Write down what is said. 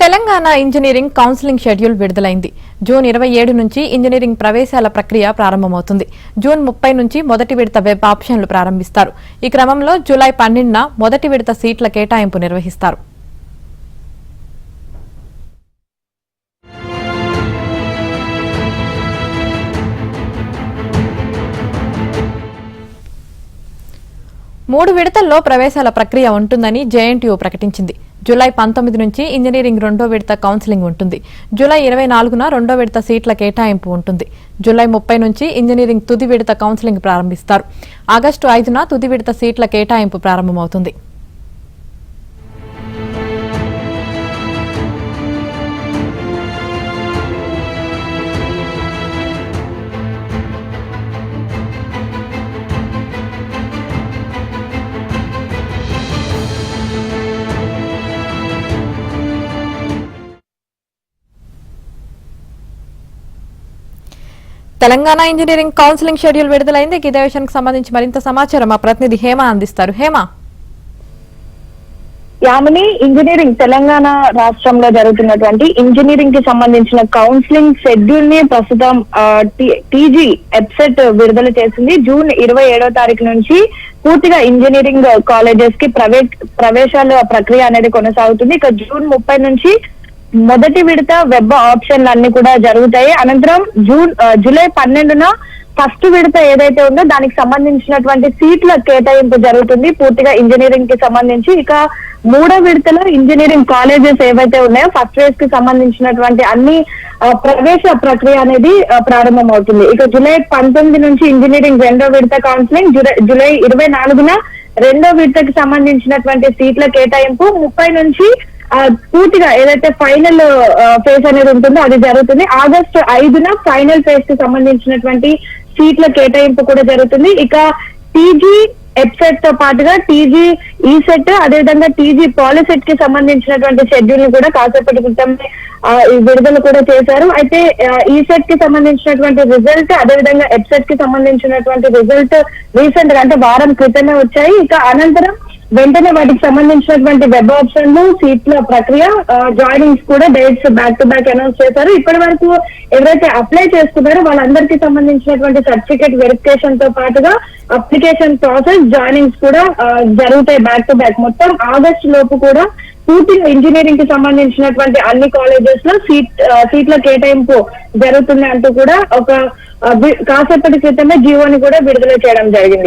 Telangana engineering counselling schedule విడుదలైంది. June 27 నుంచి engineering ప్రవేశాల ప్రక్రియ ప్రారంభమవుతుంది. జూన్ 30 నుంచి మొదటి విడత వెబ్ ఆప్షన్లు ప్రారంభిస్తారు. ఈ క్రమంలో జూలై 12న మొదటి విడత సీట్ల కేటాయింపు నిర్వహిస్తారు. మూడు విడతల్లో ప్రవేశాల ప్రక్రియ ఉంటుందని జేఎన్టీయూ ప్రకటించింది. జూలై 19 నుంచి ఇంజనీరింగ్ రెండో విడత కౌన్సిలింగ్ ఉంటుంది. జూలై 24న రెండో విడత సీట్ల కేటాయింపు ఉంటుంది. జూలై 30 నుంచి ఇంజనీరింగ్ తుది విడత కౌన్సిలింగ్ ప్రారంభిస్తారు. ఆగస్టు 5న తుది విడత సీట్ల కేటాయింపు ప్రారంభమవుతుంది. తెలంగాణ ఇంజనీరింగ్ కౌన్సిలింగ్ షెడ్యూల్ విడుదలైంది. ఇదే విషయానికి సంబంధించి మరింత సమాచారం మా ప్రతినిధి హేమ అందిస్తారు. హేమ, యామిని, ఇంజనీరింగ్ తెలంగాణ రాష్ట్రంలో జరుగుతున్నటువంటి ఇంజనీరింగ్ కి సంబంధించిన కౌన్సిలింగ్ షెడ్యూల్ ని ప్రస్తుతం టీజీ వెబ్సైట్ విడుదల చేసింది. జూన్ 27వ తారీఖు నుంచి పూర్తిగా ఇంజనీరింగ్ కాలేజెస్ కి ప్రవేశాల ప్రక్రియ అనేది కొనసాగుతుంది. ఇక జూన్ 30 నుంచి మొదటి విడత వెబ్ ఆప్షన్లు అన్ని కూడా జరుగుతాయి. అనంతరం జూలై 12న ఫస్ట్ విడత ఏదైతే ఉందో దానికి సంబంధించినటువంటి సీట్ల కేటాయింపు జరుగుతుంది పూర్తిగా ఇంజనీరింగ్ కి సంబంధించి. ఇక మూడో విడతలో ఇంజనీరింగ్ కాలేజెస్ ఏవైతే ఉన్నాయో ఫస్ట్ ఫేజ్ కి సంబంధించినటువంటి అన్ని ప్రవేశ ప్రక్రియ అనేది ప్రారంభమవుతుంది. ఇక జూలై 19 నుంచి ఇంజనీరింగ్ రెండో విడత కౌన్సిలింగ్, జూలై 24న రెండో విడతకి సంబంధించినటువంటి సీట్ల కేటాయింపు, 30 నుంచి పూర్తిగా ఏదైతే ఫైనల్ ఫేజ్ అనేది ఉంటుందో అది జరుగుతుంది. ఆగస్టు 5న ఫైనల్ ఫేజ్ కి సంబంధించినటువంటి సీట్ల కేటాయింపు కూడా జరుగుతుంది. ఇక టీజీ వెబ్సైట్ తో పాటుగా టీజీ ఈసెట్, అదేవిధంగా టీజీ పాలిసెట్ కి సంబంధించినటువంటి షెడ్యూల్ ని కూడా కాసేపటి క్రితమే విడుదల కూడా చేశారు. అయితే ఈసెట్ కి సంబంధించినటువంటి రిజల్ట్, అదేవిధంగా వెబ్సైట్ కి సంబంధించినటువంటి రిజల్ట్ రీసెంట్ గా అంటే వారం క్రితమే వచ్చాయి. ఇక అనంతరం వెంటనే వాటికి సంబంధించినటువంటి వెబ్ ఆప్షన్లు, సీట్ల ప్రక్రియ, జాయినింగ్స్ కూడా dates back to back announce చేశారు. ఇప్పటి వరకు ఎవరైతే అప్లై చేసుకున్నారో వాళ్ళందరికీ సంబంధించినటువంటి సర్టిఫికేట్ వెరిఫికేషన్ తో పాటుగా అప్లికేషన్ ప్రాసెస్, జాయినింగ్స్ కూడా జరుగుతాయి బ్యాక్ టు బ్యాక్. మొత్తం ఆగస్టు లోపు కూడా పూర్తిగా ఇంజనీరింగ్ కి సంబంధించినటువంటి అన్ని కాలేజెస్ లో సీట్ల కేటాయింపు జరుగుతుంది అంటూ కూడా ఒక కాసేపటి క్రితమే జీవోని కూడా విడుదల చేయడం జరిగింది.